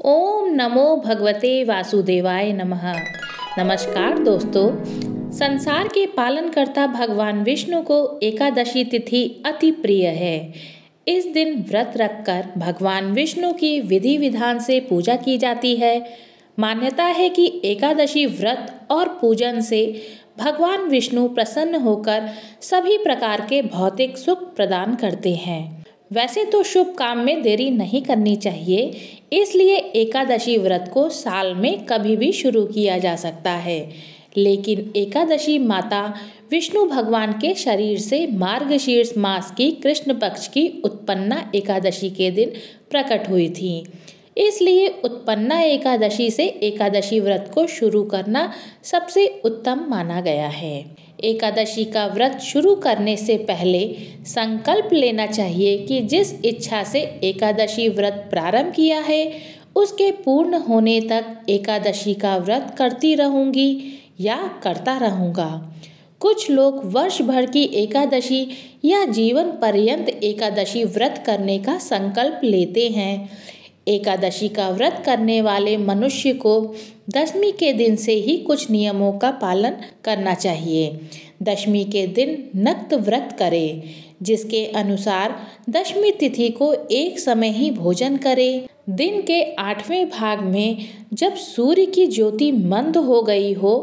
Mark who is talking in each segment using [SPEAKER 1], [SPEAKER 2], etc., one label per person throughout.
[SPEAKER 1] ओम नमो भगवते वासुदेवाय नमः। नमस्कार दोस्तों, संसार के पालनकर्ता भगवान विष्णु को एकादशी तिथि अति प्रिय है। इस दिन व्रत रखकर भगवान विष्णु की विधि विधान से पूजा की जाती है। मान्यता है कि एकादशी व्रत और पूजन से भगवान विष्णु प्रसन्न होकर सभी प्रकार के भौतिक सुख प्रदान करते हैं। वैसे तो शुभ काम में देरी नहीं करनी चाहिए, इसलिए एकादशी व्रत को साल में कभी भी शुरू किया जा सकता है। लेकिन एकादशी माता विष्णु भगवान के शरीर से मार्गशीर्ष मास की कृष्ण पक्ष की उत्पन्ना एकादशी के दिन प्रकट हुई थी। इसलिए उत्पन्ना एकादशी से एकादशी व्रत को शुरू करना सबसे उत्तम माना गया है। एकादशी का व्रत शुरू करने से पहले संकल्प लेना चाहिए कि जिस इच्छा से एकादशी व्रत प्रारंभ किया है उसके पूर्ण होने तक एकादशी का व्रत करती रहूंगी या करता रहूंगा। कुछ लोग वर्ष भर की एकादशी या जीवन पर्यंत एकादशी व्रत करने का संकल्प लेते हैं। एकादशी का व्रत करने वाले मनुष्य को दशमी के दिन से ही कुछ नियमों का पालन करना चाहिए। दशमी के दिन नक्त व्रत करें, जिसके अनुसार दशमी तिथि को एक समय ही भोजन करें। दिन के 8वें भाग में जब सूर्य की ज्योति मंद हो गई हो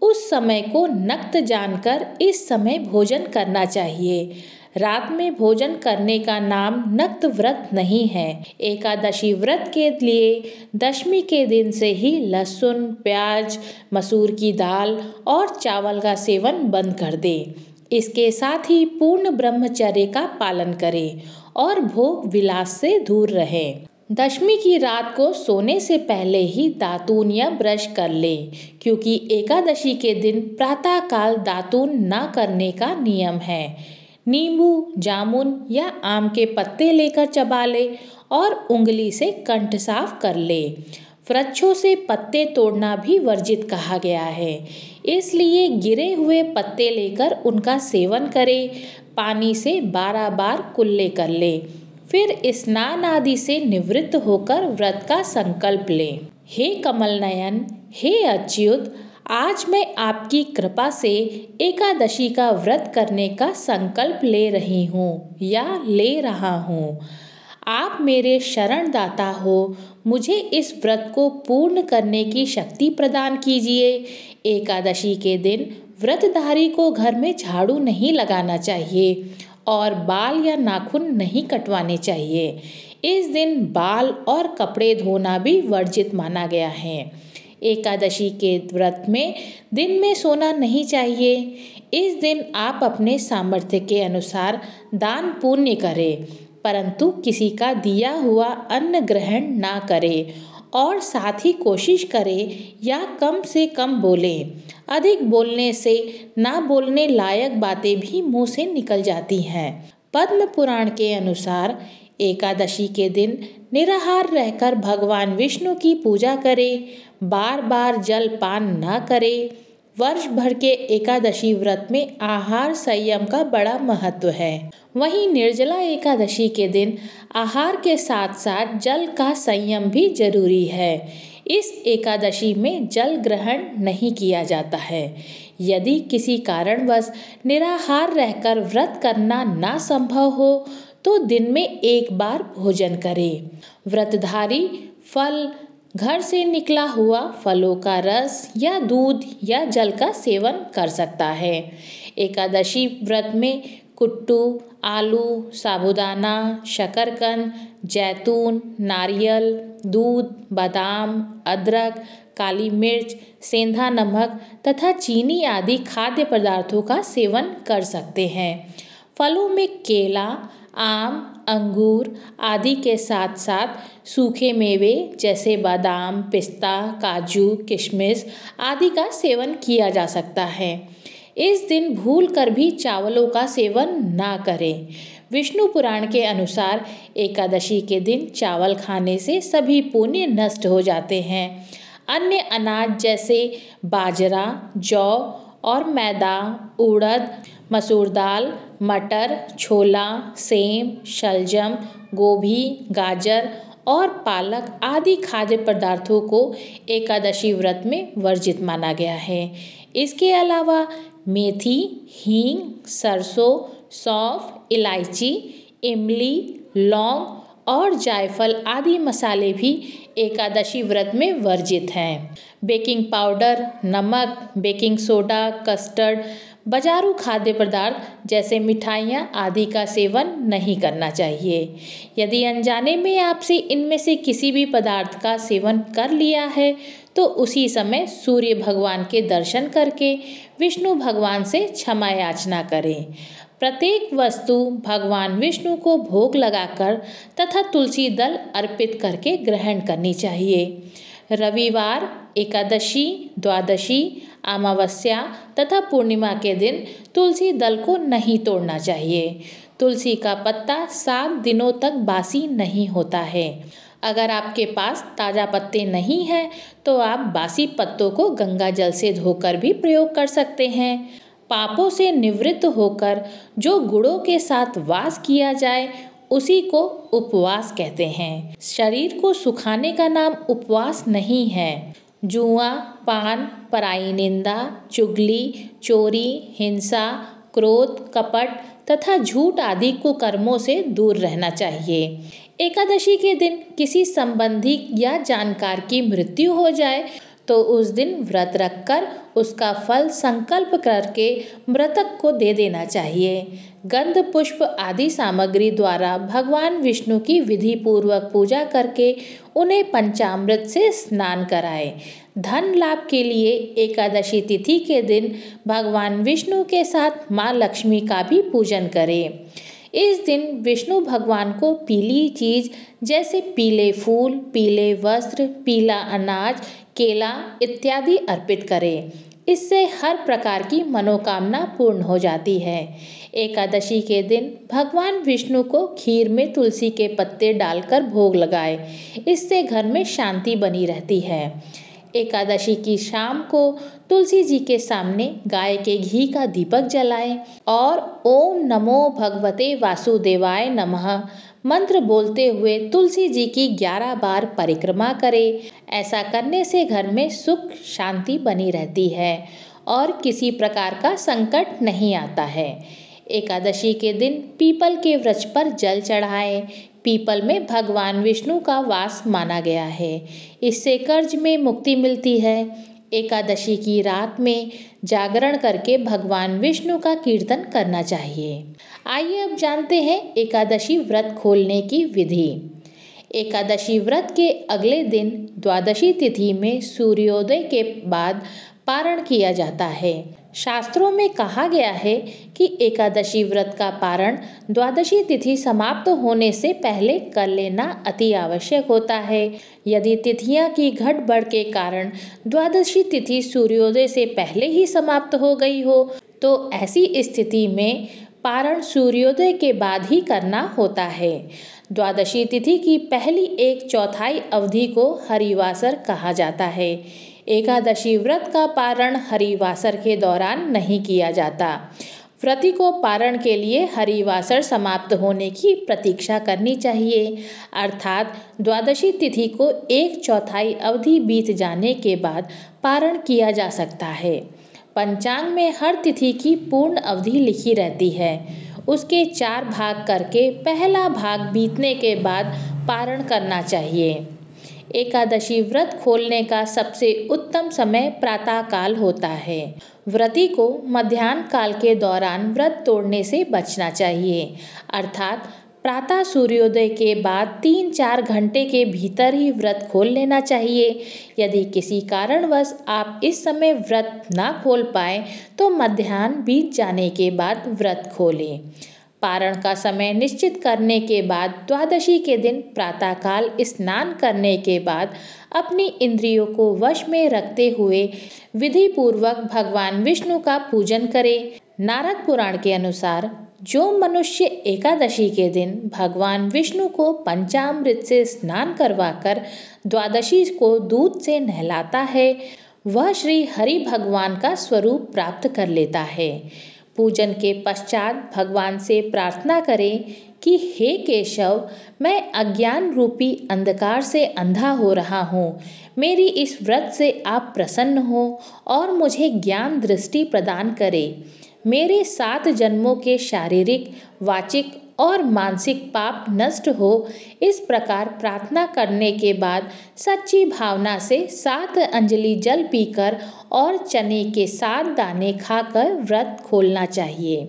[SPEAKER 1] उस समय को नक्त जानकर इस समय भोजन करना चाहिए। रात में भोजन करने का नाम नक्त व्रत नहीं है। एकादशी व्रत के लिए दशमी के दिन से ही लहसुन, प्याज, मसूर की दाल और चावल का सेवन बंद कर दें। इसके साथ ही पूर्ण ब्रह्मचर्य का पालन करें और भोग विलास से दूर रहें। दशमी की रात को सोने से पहले ही दातून या ब्रश कर लें, क्योंकि एकादशी के दिन प्रातःकाल दातून न करने का नियम है। नींबू, जामुन या आम के पत्ते लेकर चबा ले और उंगली से कंठ साफ कर ले। वृक्षों से पत्ते तोड़ना भी वर्जित कहा गया है, इसलिए गिरे हुए पत्ते लेकर उनका सेवन करें। पानी से 12 बार कुल्ले कर ले, फिर स्नान आदि से निवृत्त होकर व्रत का संकल्प लें। हे कमल नयन, हे अच्युत, आज मैं आपकी कृपा से एकादशी का व्रत करने का संकल्प ले रही हूँ या ले रहा हूँ। आप मेरे शरण दाता हो, मुझे इस व्रत को पूर्ण करने की शक्ति प्रदान कीजिए। एकादशी के दिन व्रतधारी को घर में झाड़ू नहीं लगाना चाहिए और बाल या नाखून नहीं कटवाने चाहिए। इस दिन बाल और कपड़े धोना भी वर्जित माना गया है। एकादशी के व्रत में दिन में सोना नहीं चाहिए। इस दिन आप अपने सामर्थ्य के अनुसार दान पुण्य करें, परंतु किसी का दिया हुआ अन्न ग्रहण ना करें और साथ ही कोशिश करें या कम से कम बोलें। अधिक बोलने से ना बोलने लायक बातें भी मुंह से निकल जाती हैं। पद्म पुराण के अनुसार एकादशी के दिन निराहार रहकर भगवान विष्णु की पूजा करें, बार बार जल पान न करें। वर्ष भर के एकादशी व्रत में आहार संयम का बड़ा महत्व है। वहीं निर्जला एकादशी के दिन आहार के साथ साथ जल का संयम भी जरूरी है। इस एकादशी में जल ग्रहण नहीं किया जाता है। यदि किसी कारणवश निराहार रहकर व्रत करना ना संभव हो तो दिन में एक बार भोजन करें। व्रतधारी फल, घर से निकला हुआ फलों का रस या दूध या जल का सेवन कर सकता है। एकादशी व्रत में कुट्टू, आलू, साबूदाना, शकरकंद, जैतून, नारियल, दूध, बादाम, अदरक, काली मिर्च, सेंधा नमक तथा चीनी आदि खाद्य पदार्थों का सेवन कर सकते हैं। फलों में केला, आम, अंगूर आदि के साथ साथ सूखे मेवे जैसे बादाम, पिस्ता, काजू, किशमिश आदि का सेवन किया जा सकता है। इस दिन भूलकर भी चावलों का सेवन ना करें। विष्णु पुराण के अनुसार एकादशी के दिन चावल खाने से सभी पुण्य नष्ट हो जाते हैं। अन्य अनाज जैसे बाजरा, जौ और मैदा, उड़द, मसूर दाल, मटर, छोला, सेम, शलजम, गोभी, गाजर और पालक आदि खाद्य पदार्थों को एकादशी व्रत में वर्जित माना गया है। इसके अलावा मेथी, हींग, सरसों, सौंफ, इलायची, इमली, लौंग और जायफल आदि मसाले भी एकादशी व्रत में वर्जित हैं। बेकिंग पाउडर, नमक, बेकिंग सोडा, कस्टर्ड, बाजारू खाद्य पदार्थ जैसे मिठाइयाँ आदि का सेवन नहीं करना चाहिए। यदि अनजाने में आपसे इनमें से किसी भी पदार्थ का सेवन कर लिया है तो उसी समय सूर्य भगवान के दर्शन करके विष्णु भगवान से क्षमा याचना करें। प्रत्येक वस्तु भगवान विष्णु को भोग लगाकर तथा तुलसी दल अर्पित करके ग्रहण करनी चाहिए। रविवार, एकादशी, द्वादशी, अमावस्या तथा पूर्णिमा के दिन तुलसी दल को नहीं तोड़ना चाहिए। तुलसी का पत्ता 7 दिनों तक बासी नहीं होता है। अगर आपके पास ताज़ा पत्ते नहीं हैं तो आप बासी पत्तों को गंगा जल से धोकर भी प्रयोग कर सकते हैं। पापों से निवृत्त होकर जो गुणों के साथ वास किया जाए उसी को उपवास कहते हैं। शरीर को सुखाने का नाम उपवास नहीं है। जुआ, पान, पराई निंदा, चुगली, चोरी, हिंसा, क्रोध, कपट तथा झूठ आदि कुकर्मों से दूर रहना चाहिए। एकादशी के दिन किसी संबंधी या जानकार की मृत्यु हो जाए तो उस दिन व्रत रखकर उसका फल संकल्प करके मृतक को दे देना चाहिए। गंध, पुष्प आदि सामग्री द्वारा भगवान विष्णु की विधि पूर्वक पूजा करके उन्हें पंचामृत से स्नान कराएं। धन लाभ के लिए एकादशी तिथि के दिन भगवान विष्णु के साथ माँ लक्ष्मी का भी पूजन करें। इस दिन विष्णु भगवान को पीली चीज जैसे पीले फूल, पीले वस्त्र, पीला अनाज, केला इत्यादि अर्पित करें। इससे हर प्रकार की मनोकामना पूर्ण हो जाती है। एकादशी के दिन भगवान विष्णु को खीर में तुलसी के पत्ते डालकर भोग लगाएं। इससे घर में शांति बनी रहती है। एकादशी की शाम को तुलसी जी के सामने गाय के घी का दीपक जलाएं और ओम नमो भगवते वासुदेवाय नमः मंत्र बोलते हुए तुलसी जी की 11 बार परिक्रमा करें। ऐसा करने से घर में सुख शांति बनी रहती है और किसी प्रकार का संकट नहीं आता है। एकादशी के दिन पीपल के वृक्ष पर जल चढ़ाएं। पीपल में भगवान विष्णु का वास माना गया है। इससे कर्ज में मुक्ति मिलती है। एकादशी की रात में जागरण करके भगवान विष्णु का कीर्तन करना चाहिए। आइए अब जानते हैं एकादशी व्रत खोलने की विधि। एकादशी व्रत के अगले दिन द्वादशी तिथि में सूर्योदय के बाद पारण किया जाता है। शास्त्रों में कहा गया है कि एकादशी व्रत का पारण द्वादशी तिथि समाप्त होने से पहले कर लेना अति आवश्यक होता है। यदि तिथियां की गड़बड़ के कारण द्वादशी तिथि सूर्योदय से पहले ही समाप्त हो गई हो तो ऐसी स्थिति में पारण सूर्योदय के बाद ही करना होता है। द्वादशी तिथि की पहली 1/4 अवधि को हरिवासर कहा जाता है। एकादशी व्रत का पारण हरिवासर के दौरान नहीं किया जाता। व्रती को पारण के लिए हरिवासर समाप्त होने की प्रतीक्षा करनी चाहिए, अर्थात द्वादशी तिथि को 1/4 अवधि बीत जाने के बाद पारण किया जा सकता है। पंचांग में हर तिथि की पूर्ण अवधि लिखी रहती है। उसके 4 भाग करके पहला भाग बीतने के बाद पारण करना चाहिए। एकादशी व्रत खोलने का सबसे उत्तम समय प्रातः काल होता है। व्रती को मध्याह्न काल के दौरान व्रत तोड़ने से बचना चाहिए, अर्थात प्रातः सूर्योदय के बाद 3-4 घंटे के भीतर ही व्रत खोल लेना चाहिए। यदि किसी कारणवश आप इस समय व्रत ना खोल पाए तो मध्याह्न बीत जाने के बाद व्रत खोलें। पारण का समय निश्चित करने के बाद द्वादशी के दिन प्रातःकाल स्नान करने के बाद अपनी इंद्रियों को वश में रखते हुए विधि पूर्वक भगवान विष्णु का पूजन करें। नारद पुराण के अनुसार जो मनुष्य एकादशी के दिन भगवान विष्णु को पंचामृत से स्नान करवाकर द्वादशी को दूध से नहलाता है वह श्री हरि भगवान का स्वरूप प्राप्त कर लेता है। पूजन के पश्चात भगवान से प्रार्थना करें कि हे केशव, मैं अज्ञान रूपी अंधकार से अंधा हो रहा हूँ। मेरी इस व्रत से आप प्रसन्न हो और मुझे ज्ञान दृष्टि प्रदान करें। मेरे 7 जन्मों के शारीरिक, वाचिक और मानसिक पाप नष्ट हो। इस प्रकार प्रार्थना करने के बाद सच्ची भावना से 7 अंजलि जल पीकर और चने के 7 दाने खाकर व्रत खोलना चाहिए।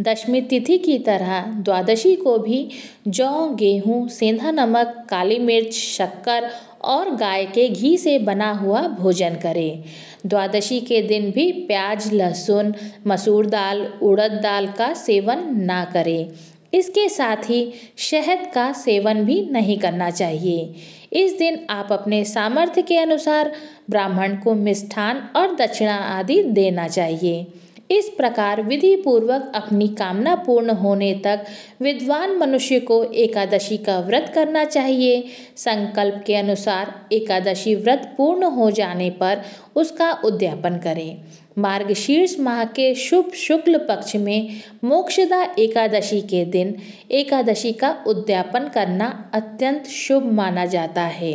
[SPEAKER 1] दशमी तिथि की तरह द्वादशी को भी जौ, गेहूँ, सेंधा नमक, काली मिर्च, शक्कर और गाय के घी से बना हुआ भोजन करें। द्वादशी के दिन भी प्याज, लहसुन, मसूर दाल, उड़द दाल का सेवन ना करें। इसके साथ ही शहद का सेवन भी नहीं करना चाहिए। इस दिन आप अपने सामर्थ्य के अनुसार ब्राह्मण को मिष्ठान और दक्षिणा आदि देना चाहिए। इस प्रकार विधि पूर्वक अपनी कामना पूर्ण होने तक विद्वान मनुष्य को एकादशी का व्रत करना चाहिए। संकल्प के अनुसार एकादशी व्रत पूर्ण हो जाने पर उसका उद्यापन करें। मार्गशीर्ष माह के शुभ शुक्ल पक्ष में मोक्षदा एकादशी के दिन एकादशी का उद्यापन करना अत्यंत शुभ माना जाता है।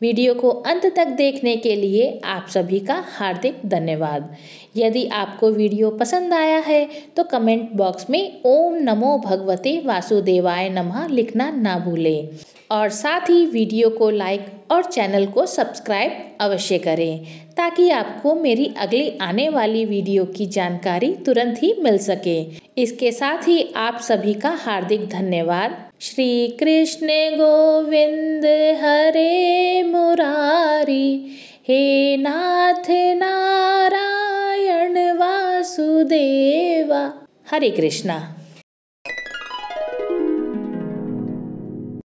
[SPEAKER 1] वीडियो को अंत तक देखने के लिए आप सभी का हार्दिक धन्यवाद। यदि आपको वीडियो पसंद आया है तो कमेंट बॉक्स में ओम नमो भगवते वासुदेवाय नमः लिखना ना भूलें और साथ ही वीडियो को लाइक और चैनल को सब्सक्राइब अवश्य करें ताकि आपको मेरी अगली आने वाली वीडियो की जानकारी तुरंत ही मिल सके। इसके साथ ही आप सभी का हार्दिक धन्यवाद। श्री कृष्ण गोविंद हरे मुरारी, हे नाथ नारायण वासुदेवा। हरे कृष्णा।